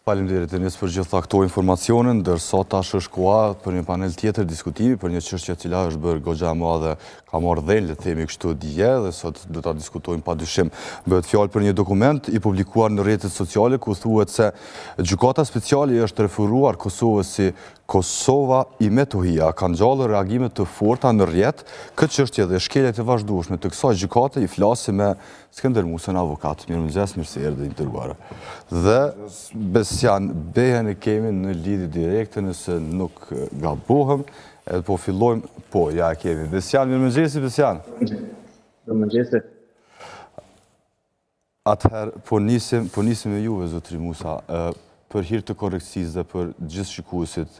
Faleminderit Enis për gjitha këto informacione, ndërsa tash është koha për një panel tjetër diskutimi për një çështje e cila është bërë goxha e madhe, ka marrë dhënë, le të themi kështu dije, dhe sot do ta diskutojmë padyshim. Bëhet fjalë për një dokument i publikuar në rrjetet sociale ku thuhet se gjykata speciale është referuar Kosovës si Kosova i Metohia. Ka ngjallë reagime të forta në rrjet këtë çështje dhe shkeljet e vazhdueshme të kësaj gjykate. I flasim me Skënder Musën, avokat. Mirëmëngjes, mirë se erdhe intervjuara. Dhe Besian Behen e kemi në lidhje direkte nëse nuk gabohem. Edhe po fillojmë, ja e kemi. Besian, mirëmëngjes, Besian. Mirëmëngjes. Atëherë, po nisim me juve, zotëri Musa. Për hir të korrekcisë dhe për gjithë shikuesit,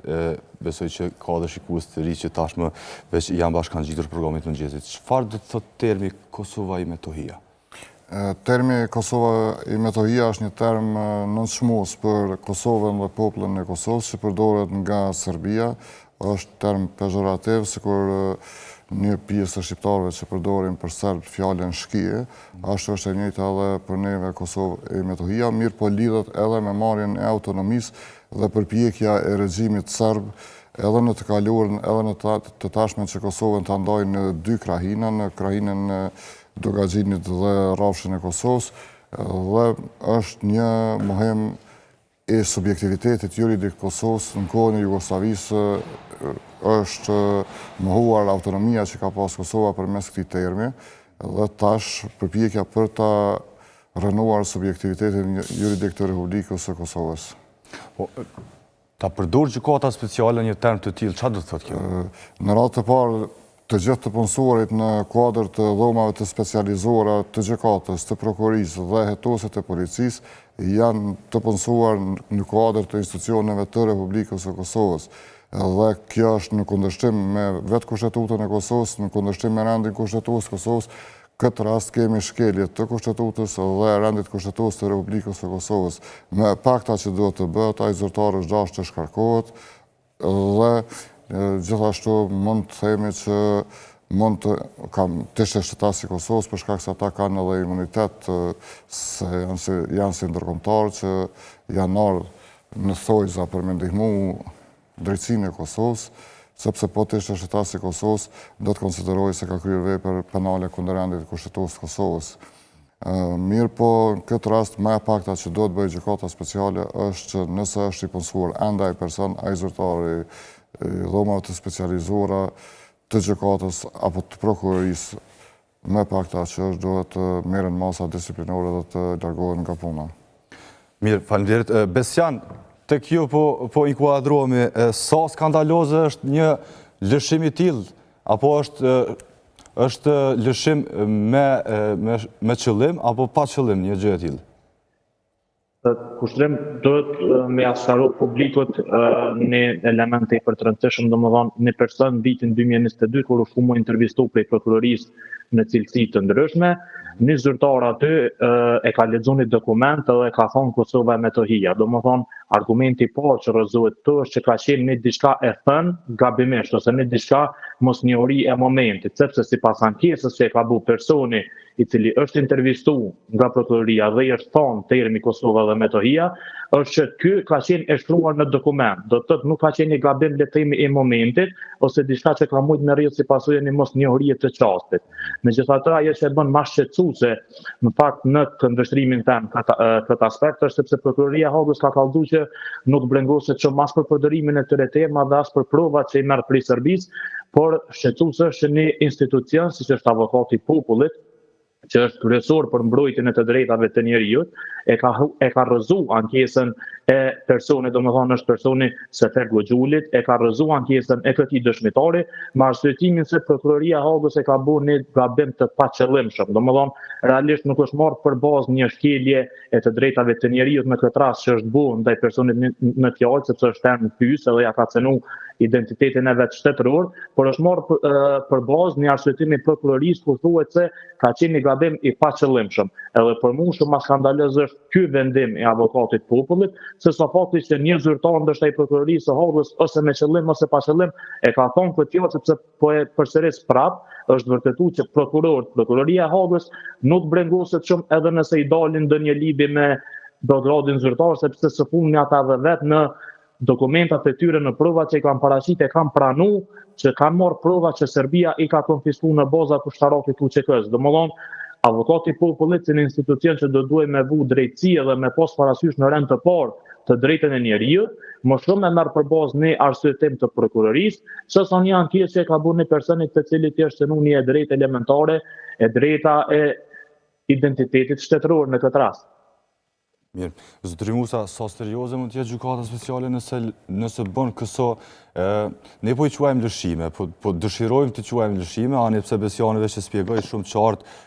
besoj që ka dhe shikues të ri që tashmë veç janë bashkangjitur programit të mëngjesit. Çfarë do të thotë termi Kosova i Metohia? Termi Kosova i Metohia është një term nënçmues për Kosovën dhe popullin e Kosovës që përdoret nga Serbia. Është term pejorativ, sikur një pjesë të shqiptarëve që përdorin për serb fjalën shkije, ashtu është e njëjta edhe për neve Kosovë e Metohia, mirë po lidhet edhe me marrjen e autonomisë dhe përpjekja e regjimit serb edhe në të kaluarën edhe në të tashmen që Kosovën ta ndajë në dy krahina, në krahinën e Dogaxhinit dhe rrafshin e Kosovës, dhe është një mohem e subjektivitetit juridik Kosovës në kohën e Jugosllavisë. Është mohuar autonomia që ka pas Kosova përmes këtij termi dhe tash përpjekja për ta rënuar subjektivitetin juridik të Republikës së Kosovës. Ta përdor gjykata speciale një term të tillë, çfarë do të thotë kjo? Në radhë të parë, të gjithë të punësuarit në kuadër të dhomave të specializuara të gjykatës, të prokurisë dhe hetosit të policisë janë të punësuar në kuadër të institucioneve të Republikës së Kosovës. Dhe kjo është në kundërshtim me vetë Kushtetutën e Kosovës, në kundërshtim me rendin kushtetues të Kosovës. Këtë rast kemi shkelje të Kushtetutës dhe rendit kushtetues të Republikës së Kosovës. Me pakta që duhet të bëhet, ai zyrtar është dashur të shkarkohet dhe gjithashtu mund të themi që mund të ishte shtetas i Kosovës për shkak se ata kanë edhe imunitet, se janë si ndërkombëtar që janë ardhur në thojza për me ndihmu drejtsinë e Kosovës, sepse po të ishte shtetas i Kosovës, do të konsiderojë se ka kryer vepër penale kundër rendit kushtetues të Kosovës. Mirë po, në këtë rast, më e pakta që do të bëjë gjykata speciale është që nëse është i punësuar ende ai person, ai zyrtar i dhomave të specializuara të gjykatës apo të prokurorisë, më e pakta që është duhet të merren masa disiplinore dhe të largohen nga puna. Mirë, faleminderit. Besian, tek ju po inkuadrohemi, sa skandaloze është një lëshim i tillë, apo është lëshim me qëllim apo pa qëllim një gjë e tillë? Kushtrim duhet me asharu publikut një element e përtërëndësishëm, domethënë një person vitin 2022 kur u fumo intervistu prej prokurorisë në cilësi të ndryshme, një zyrtar aty e ka lexuar një dokument dhe ka thonë Kosova e Metohia. Domethënë argumenti i parë që rrëzohet këtu është që ka qenë një diçka e thënë gabimisht ose një diçka mosnjohuri e momentit, sepse sipas ankesës që e ka bërë personi i cili është intervistuar nga prokuroria dhe i është thonë termi Kosova dhe Metohia, është që ky ka qenë e shkruar në dokument. Do të thotë nuk ka qenë një gabim le të themi i momentit ose diçka që ka mujt me rrjedh si pasojë një mosnjohurie të çastit. Megjithatë, ajo që e bën më shqetësuese në fakt në këndvështrimin tan këtë aspekt është sepse prokuroria e Hagës ka kallëzuar që nuk brengoset shumë as për përdorimin e këtyre temave dhe as për provat që i merr prej Serbisë, por shqetësuese është një institucion siç është avokati i popullit, që është kryesor për mbrojtjen e të drejtave të njerëzit, e ka rrëzuar ankesën e personit, domethënë është personi Sefer Goxhulit, e ka rrëzuar ankesën e këtij dëshmitari, me arsyetimin se prokuroria e Hagës e ka bërë një gabim të paqëllimshëm. Domethënë realisht nuk është marrë për bazë një shkelje e të drejtave të njerëzit në këtë rast që është bërë ndaj personit në fjalë, sepse është term pyes edhe ja ka cenu identitetin e vet shtetëror, por është marrë për bazë një arsyetimi prokurorisë ku thuhet se ka qenë një gabim i paqëllimshëm. Edhe për mua shumë më skandaloz është ky vendim i avokatit popullit, se sa fakti që një zyrtar ndoshta i prokurorisë së Hagës ose me qëllim ose pa qëllim e ka thonë këtë jo, sepse po e përsëris prap, është vërtetuar që prokuroria e Hagës nuk brengoset shumë edhe nëse i dalin ndonjë lidhje me Beogradin zyrtar, sepse së fundmi ata dhe vetë në dokumentat e tyre në provat që i kanë paraqit e kanë pranu, që kanë marrë prova që Serbia i ka konfisku në baza kushtarakit UÇK-s. Domethënë, avokati i popullit si një institucion që do duhet me vu drejtësi dhe me pas parasysh në rend të parë të drejtën e njeriut, më shumë e merr përbazë një arsyetim të prokurorisë, se sa një ankesë që ka bërë një personit të cilit i është cënu një drejtë elementare, e drejta e identitetit shtetëror në këtë rast. Mirë, zotëri Musa, sa serioze mund t'jetë gjykata speciale nëse bën këso, ne po i quajmë lëshime, po dëshirojmë të quajmë lëshime, ani pse Besianive që spjegoj shumë qartë,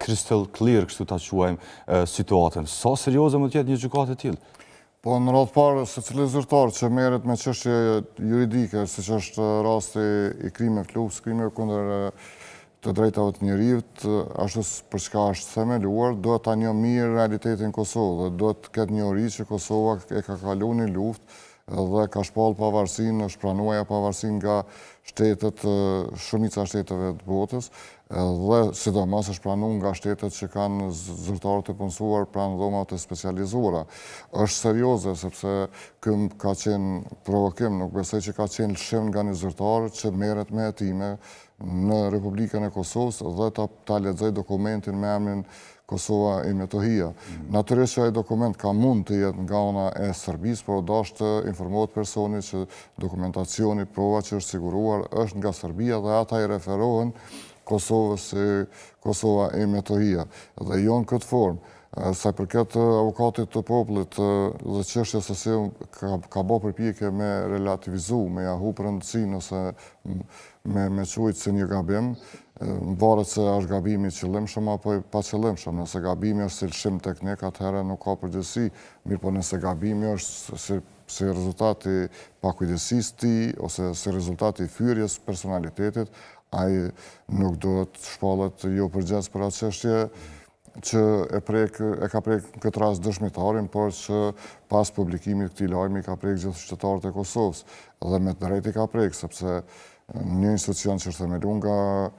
crystal clear, kështu ta quajmë situatën. Sa serioze mund t'jetë një gjykatë e tillë? Po në radhë parë, se cili zyrtar që merret me çështje juridike, siç është rasti i krimeve të luftës, krimeve kundër të drejtave të njerëzit, ashtu për çka është themeluar, duhet ta njohë mirë realitetin Kosovë dhe duhet të ketë njohuri që Kosova e ka kaluar një luftë dhe ka shpall pavarësinë, është pranuar pavarësinë nga shtetet, shumica shteteve të botës, dhe sidomos është pranuar nga shtetet që kanë zyrtarë të punësuar pranë dhomave të specializuara. Është serioze sepse ky ka qenë provokim, nuk besoj që ka qenë lëshim nga një zyrtar që merret me hetime në Republikën e Kosovës dhe ta lexoj dokumentin me emrin Kosova e Metohia. Natyrisht që ai dokument ka mund të jetë nga ana e Serbisë, por dash të informohet personi që dokumentacioni, prova që është siguruar është nga Serbia dhe ata i referohen Kosovës si Kosova e Metohia. Dhe jo në këtë formë. Sa i përket avokatit të popullit dhe çështjes se si ka bërë përpjekje me relativizu, me ja hu rëndësinë ose me quajtë si një gabim, varet se është gabimi i qëllimshëm apo i paqëllimshëm. Nëse gabimi është si lëshim teknik, atëherë nuk ka përgjegjësi, mirë po nëse gabimi është si rezultati pakujdesisë të tij ose si rezultati i fyerjes personalitetit, ai nuk duhet shpallet jo përgjegjës për atë çështje që e ka prek në këtë rast dëshmitarin, por që pas publikimit këtij lajmi ka prek gjithë qytetarët e Kosovës. Dhe me të drejtë i ka prek, sepse një institucion që është themeluar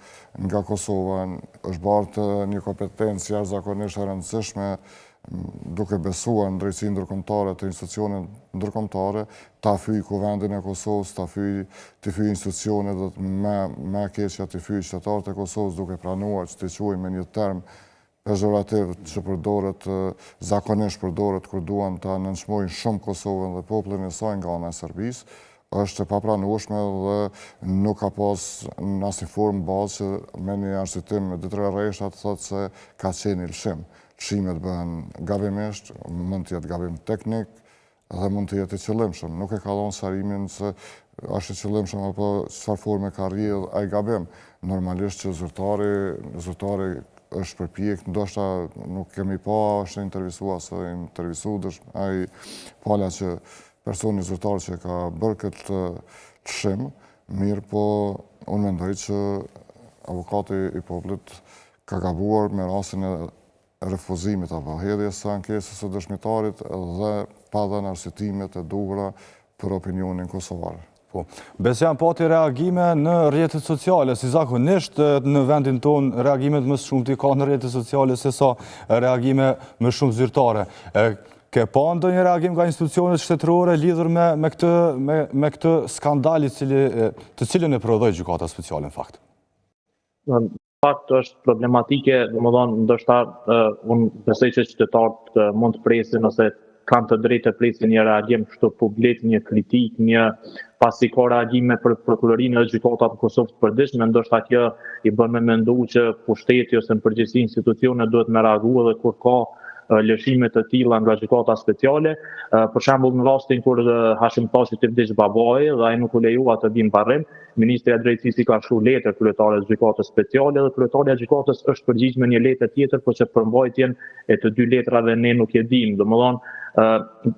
nga Kosova është bartë një kompetencë jashtëzakonisht e rëndësishme, duke besuar në drejtësinë ndërkombëtare të institucioneve ndërkombëtare, ta fyj kuvendin e Kosovës, ta fyj institucionet dhe me keqja të fyj qytetarët e Kosovës, duke pranuar që të quajmë me një term pejorativ që përdoret, zakonisht përdoret kur duan ta nënçmojnë shumë Kosovën dhe popullin e saj nga ana e Serbisë, është e papranueshme dhe nuk ka pas në asnjë formë bazë që me një arsyetim me 2-3 rreshta të thotë se ka qenë lëshim. Lëshimet bëhen gabimisht, mund të jetë gabim teknik dhe mund të jetë i qëllimshëm. Nuk e ka dhënë sharimin se është i qëllimshëm apo çfarë forme ka rrjedh ai gabim. Normalisht që zyrtari është përpjek, ndoshta nuk kemi pa, është intervjuar ose intervjuar, ai pala që personi zyrtar që ka bërë këtë lëshim, mirë po unë mendoj që avokati i popullit ka gabuar me rastin e refuzimit apo hedhjes së ankesës së dëshmitarit dhe pa dhënë arsyetimet e duhura për opinionin kosovar. Po, Besian pati reagime në rrjetet sociale, si zakonisht në vendin tonë reagimet më shumë t'i ka në rrjetet sociale se sa reagime më shumë zyrtare. Ke pa ndonjë reagim nga institucionet shtetërore lidhur me këtë skandal të cilën e prodhoi gjykata speciale në fakt? Në fakt është problematike, domethënë ndoshta unë besoj që qytetarët mund të presin ose kanë të drejtë të presin një reagim kështu publik, një kritik, një pasi ka reagime për prokurorinë dhe gjykatat në Kosovë të përditshme, ndoshta kjo i bën me mendu që pushteti ose në përgjithësi institucionet duhet me reagu edhe kur ka lëshime të tilla nga gjykata speciale. Për shembull në rastin kur Hashim Tashi të vdiq babai dhe ai nuk u lejua të vinë parrim, Ministri i Drejtësisë ka shkruar letër kryetares së gjykatës speciale dhe kryetaria e gjykatës është përgjigj me një letër tjetër, por që përmbajtjen e të dy letrave ne nuk e dimë. Domethënë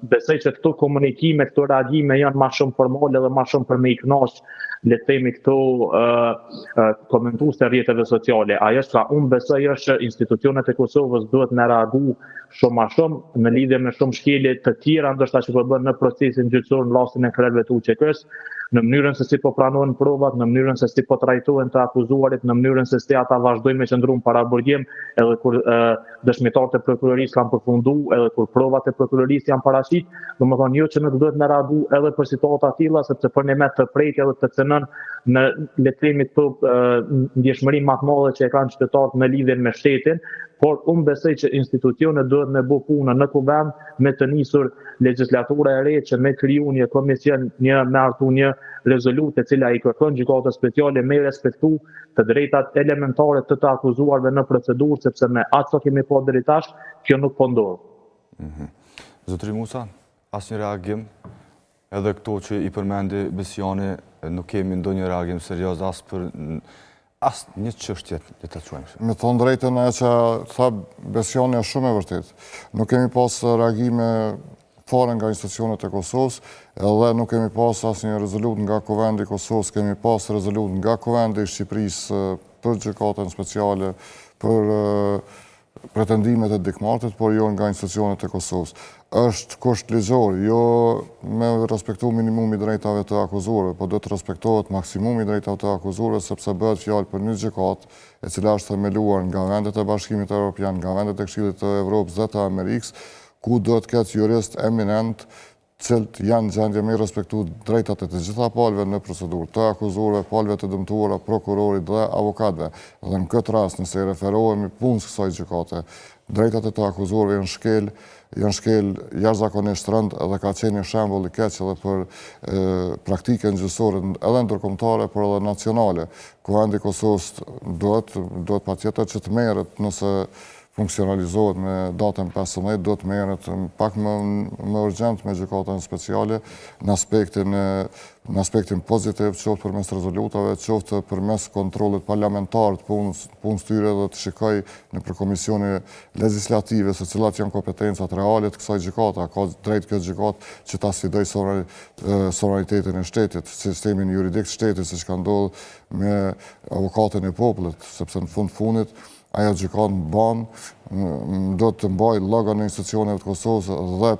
besoj që këto komunikime, këto reagime janë më shumë formale dhe më shumë për me i kënaq, le të themi këto komentues të rrjeteve sociale. Ajo që unë besoj është që institucionet e Kosovës duhet me reagu shumë më shumë në lidhje me shumë shkelje të tjera, ndoshta që po bën në procesin gjyqësor në rastin e krerëve të UÇK-s, në mënyrën se si po pranohen provat, në mënyrën se si po trajtohen të akuzuarit, në mënyrën se si ata vazhdojnë me qëndruar para burgim, edhe kur dëshmitarët e prokurorisë kanë përfunduar, edhe kur provat e prokurorisë janë paraqit, domethënë jo që nuk duhet me reagu edhe për situata të tilla, sepse për ne të prejtë edhe të cënën në letrimi të ndjeshmëri më të madhe që e kanë qytetarët në lidhje me shtetin, por unë besoj që institucionet duhet me bë punën në kuvend me të nisur legjislatura e re që me kriju një komision, me hartu një rezolutë e cila i kërkon gjykatës speciale me respektu të drejtat elementare të akuzuarve në procedurë, sepse me atë sa kemi po deri tash, kjo nuk po ndodh. Zotëri Musa, asnjë reagim? Edhe këto që i përmendi Besiani, nuk kemi ndonjë reagim serioz as për asë një çështje le të quajmë. Me thonë drejtën e që tha Besiani është shumë e vërtet. Nuk kemi pas reagime fare nga institucionet e Kosovës, edhe nuk kemi pas asnjë rezolut nga Kuvendi i Kosovës, kemi pas rezolut nga Kuvendi i Shqipërisë për gjykatën speciale, për pretendimet e dikmartit, por jo nga institucionet e Kosovës. Është kusht ligjor, jo me respektu minimumi drejtave të akuzuarve, po do të respektohet maksimumi drejtave të akuzuarve, sepse bëhet fjalë për një gjykatë e cila është themeluar nga vendet e Bashkimit Evropian, nga vendet e Këshillit të Evropës dhe të Amerikës, ku do të ketë jurist eminent cilët janë gjendje me respektu drejtat e të gjitha palëve në procedurë, të akuzuarve, palëve të dëmtuara, prokurorit dhe avokatëve. Dhe në këtë rast, nëse i referohemi punës kësaj gjykate, drejtat e të akuzuarve janë shkel jashtëzakonisht rënd dhe ka qenë një shembull i keq edhe për praktikën gjyqësore edhe ndërkombëtare, por edhe nacionale. Kuvendi i Kosovës duhet patjetër që të merret nëse funksionalizohet me datën 15, do të merret pak më urgjent me gjykatën speciale në aspektin pozitiv, qoftë përmes rezolutave, qoftë përmes kontrollit parlamentar të punës tyre dhe të shikoj nëpër komisione legjislative se cilat janë kompetencat reale të kësaj gjykate, ka drejt kjo gjykatë që ta sfidoj sovranitetin e shtetit, sistemin juridik të shtetit, siç ka ndodhur me avokatën e popullit, sepse në fundit ajo gjykatë do të mbajë llogën e institucioneve të Kosovës dhe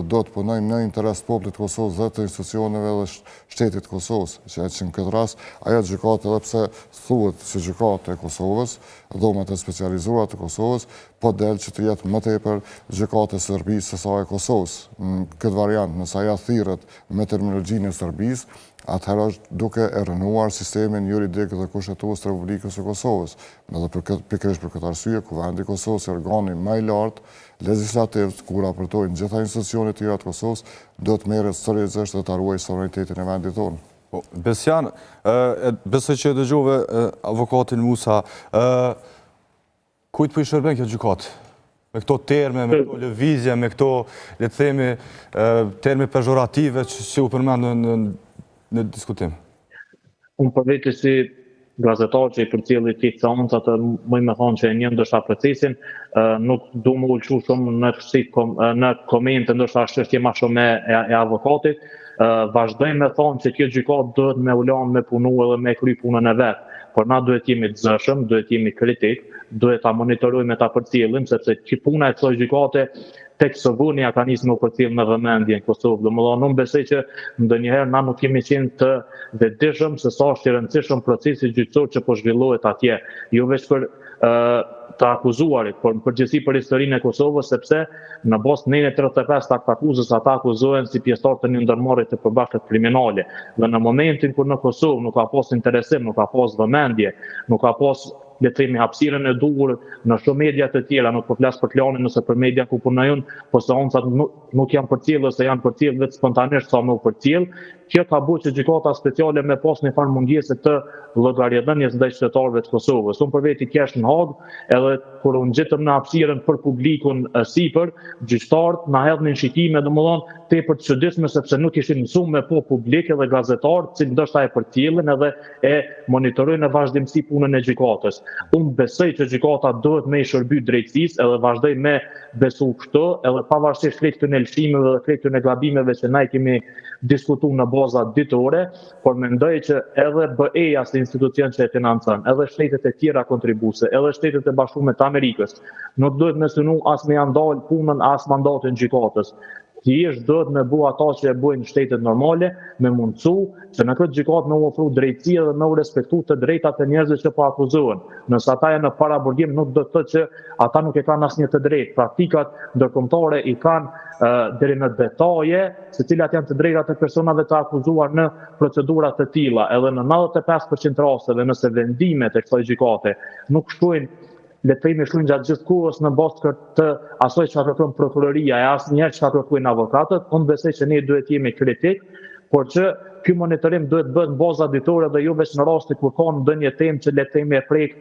do të punojë në interes të popullit të Kosovës dhe të institucioneve dhe shtetit të Kosovës. Që në këtë rast, ajo gjykatë edhe pse thuhet se gjykatë e Kosovës, dhomat e specializuara të Kosovës, po del që të jetë më tepër gjykatë e Serbisë se sa e Kosovës. Në këtë variant, nëse ajo thirret me terminologjinë e Serbisë, atëherë është duke e rënuar sistemin juridik dhe kushtetues të Republikës së Kosovës. Edhe pikërisht për këtë arsye, Kuvendi i Kosovës, organi më i lartë legjislativ, ku raportojnë gjitha institucionet e tjera të Kosovës, do të merret seriozisht dhe ta ruajë sovranitetin e vendit tonë. Besian, besoj që e dëgjove avokatin Musa, kujt po i shërben kjo gjykatë? Me këto terme, me këto lëvizje, me këto, le të themi, terme pejorative që u përmendën në diskutim? Unë për vete si gazetar që i përcjelli këtë seanca të më me thonë që e një ndësha procesin, nuk du më ullqu shumë në komente, ndësha është ma shumë e avokatit, vazhdojmë me thonë që kjo gjykatë duhet me ulan me punu edhe me kry punën e vetë, por na duhet jemi të zëshëm, duhet jemi kritik, duhet ta monitorojmë e ta përcjellim, sepse që puna e kësaj gjykate tek Sovuni ka nisur me përcjell me vëmendje në Kosovë. Domethënë unë besoj që ndonjëherë na nuk kemi qenë të vetëdijshëm se sa është i rëndësishëm procesi gjyqësor që po zhvillohet atje, jo vetëm për të akuzuarit, por në përgjithësi për historinë e Kosovës, sepse në bazë të 35 të akuzës ata akuzohen si pjesëtar të një ndërmarrje të përbashkët kriminale. Dhe në momentin kur në Kosovë nuk ka pas interesim, nuk ka pas vëmendje, nuk ka pas le të themi hapësirën e duhur në shumë media të tjera, nuk po flas për Klanin nëse për media ku punojnë, po seancat nuk janë përcjellë ose janë përcjellë vetë spontanisht sa më përcjell. Kjo ka bërë që gjykata speciale me pas një farë mungesë të llogaridhënies ndaj qytetarëve të Kosovës. Unë për veti kesh në Hag, edhe kur unë gjitëm në hapësirën për publikun sipër, gjyqtarët na hedhin shikime domethënë tepër të çuditshme sepse nuk ishin mësuar me publik edhe gazetarë, që ndoshta e përcjellin edhe e monitorojnë në vazhdimsi punën e gjykatës. Unë besoj që gjykata duhet me i shërby drejtësisë edhe vazhdoj me besu këtë, edhe pavarësisht krejt këtyre lëshimeve dhe krejt këtyre gabimeve që na i kemi diskutuar në baza ditore, por mendoj që edhe BE-ja si institucion që e financon, edhe shtetet e tjera kontribuese, edhe shtetet e Bashkuara të Amerikës, nuk duhet me synu as me ja ndal punën as mandatin gjykatës. thjesht duhet me bu ata që e bujnë shtetet normale, me mundësu që në këtë gjykatë me u ofru drejtësi dhe me u respektu të drejtat e njerëzve që po akuzohen. Nëse ata janë në paraburgim, nuk do të thotë që ata nuk e kanë asnjë të drejtë. Praktikat ndërkombëtare i kanë deri në detaje se cilat janë të drejtat e personave të akuzuar në procedura të tilla. Edhe në 95% rasteve nëse vendimet e kësaj gjykate nuk shkojnë le të themi shkruajnë gjatë gjithë kohës në bazë të asoj çfarë kërkon prokuroria e asnjëherë çfarë kërkojnë avokatët, unë besoj që ne duhet jemi kritik, por që ky monitorim duhet bëhet në bazë ditore dhe jo vetëm në raste kur ka ndonjë temë që le të themi e prek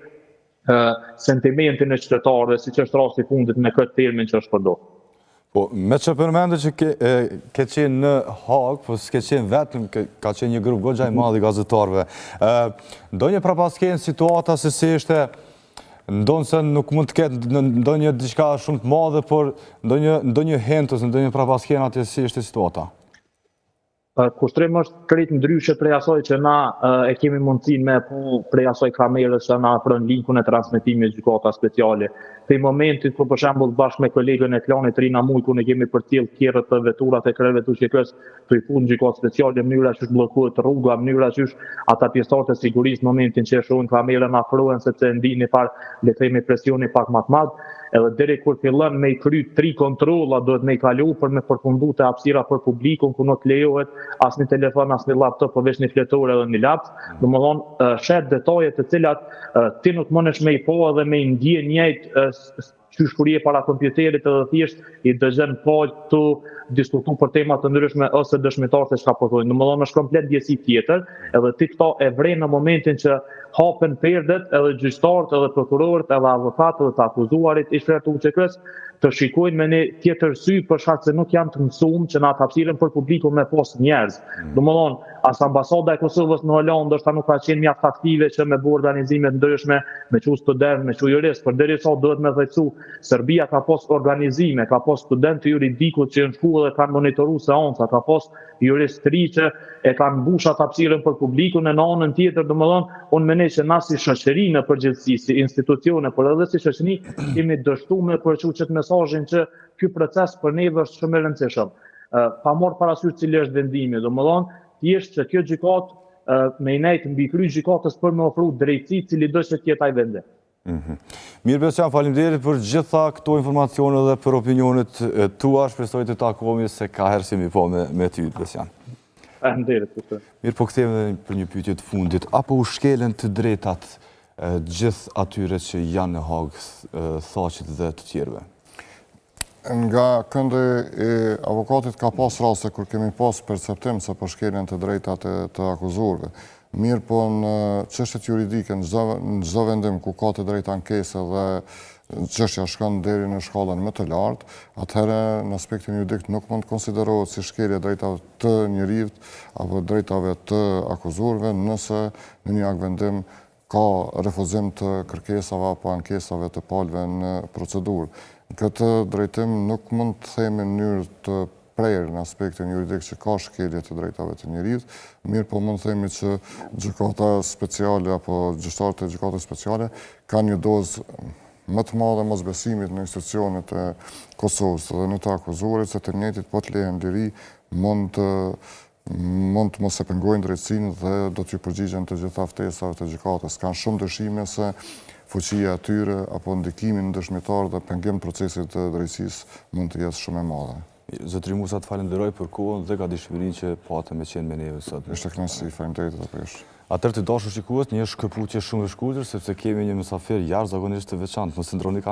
sentimentin e qytetarëve, siç është rasti i fundit me këtë termin që është përdorur. Po, me që përmende që ke qenë në Hagë, po s'ke qenë vetëm, ka qenë një grup goxha i madh i gazetarëve. Ndonjë prapaskenë situata se si ishte ndonë se nuk mund të ketë ndonjë diçka shumë të madhe, por ndonjë hentës, ndonjë prapaskenë atje si ishte situata? Kushtrim është krejt ndryshe prej asaj që na e kemi mundësinë me prej asaj kamerës që na afron linkun e transmetimit gjykata speciale. Te momentit ku për shembull bashkë me kolegën e klanit Rina Mujku ne kemi përcjell tjerët të veturat e krevetueshës të i fund gjykatë speciale, mënyra që bllokohet rruga, mënyra që ata pjesëtarët e sigurisë në momentin që e shohin kamerën afrohen sepse ndini par le të themi presioni pak më të madh. Edhe deri kur fillon me i kry 3 kontrolla, duhet me i kalu për me përfundu të hapësira për publikun, ku nuk lejohet as një telefon, as një laptop, përveç një fletore edhe një laps. Domethënë, shet detaje të cilat ti nuk mundesh me i po edhe me i ndje njëjtë qysh kur je para kompjuterit edhe thjesht i dëgjon palë të diskutu për tema të ndryshme ose dëshmitarët se çka po thonë. Domethënë është komplet ndjesi tjetër, edhe ti këto e vren në momentin që hapen perdet edhe gjyqtarët edhe prokurorët edhe avokatët edhe të akuzuarit i shërtu UÇK-s të shikojnë me një tjetër sy për shkak se nuk janë të mësuar që na hapësirën për publikun me pas njerëz. Domethënë, as ambasada e Kosovës në Holandë ndoshta nuk ka qenë mjaft aktive që me bërë organizime ndryshme, me çu student, me çu jurist, por derisa duhet me thëjcu, Serbia ka pas organizime, ka pas studentë juridikut që në shkollë dhe kanë monitoruar seanca, ka pas juristëri që e kanë mbushat hapësirën për publikun e në anën tjetër, domethënë, unë mendoj që na si shoqëri në përgjithësi, si institucione, por edhe si shoqëri kemi dështuar me përçuçet mesazhin që ky proces për neve është shumë i rëndësishëm. Pa marrë parasysh cili është vendimi, domethënë, thjesht që kjo gjykatë me nejt mbi kry gjykatës për me ofru drejtësi cili do që tjetë ai vendim. Mirë Besjan, faleminderit për gjitha këto informacione dhe për opinionet tua, shpresoj të takohemi se ka herë si mi po me ty, Besjan. Mirë, po kthehemi për një pyetje të fundit. Apo u shkelen të drejtat gjithë atyre që janë në Hagë, thaqit dhe të tjerëve? Nga këndi e avokatit ka pas raste kur kemi pas perceptim se po shkelen të drejtat të akuzuarve. Mirë po në çështjet juridike, në çdo vendim ku ka të drejtë ankese dhe çështja shkon deri në shkallën më të lartë, atëherë në aspektin juridik nuk mund të konsiderohet si shkelje drejtave të njerëzit apo drejtave të akuzuarve nëse në një vendim ka refuzim të kërkesave apo ankesave të palëve në procedurë. Këtë drejtim nuk mund të themi në mënyrë të prerë në aspektin juridik që ka shkelje të drejtave të njerëzit, mirë po mund të themi që gjykata speciale apo gjyqtarët e gjykatës speciale kanë një dozë më të madhe mosbesimit në institucionet e Kosovës dhe në të akuzuarit se të njëjtit po të lehen liri mund të mos e pengojnë drejtësinë dhe do t'ju përgjigjen të gjitha ftesave të gjykatës. Kanë shumë dëshime se fuqia atyre apo ndikimin në dëshmitar dhe pengim procesit të drejtësisë mund të jetë shumë e madhe. Zotëri Musa, të falenderoj për kohën dhe ka dëshpërinë që patëm me qenë me neve sot. Ishte kënaqësi, faleminderit edhe për ju. Atëherë të dashur shikues, një shkëputje shumë e shkurtër sepse kemi një mysafir jashtëzakonisht të veçantë. Mos ndroni kanalin.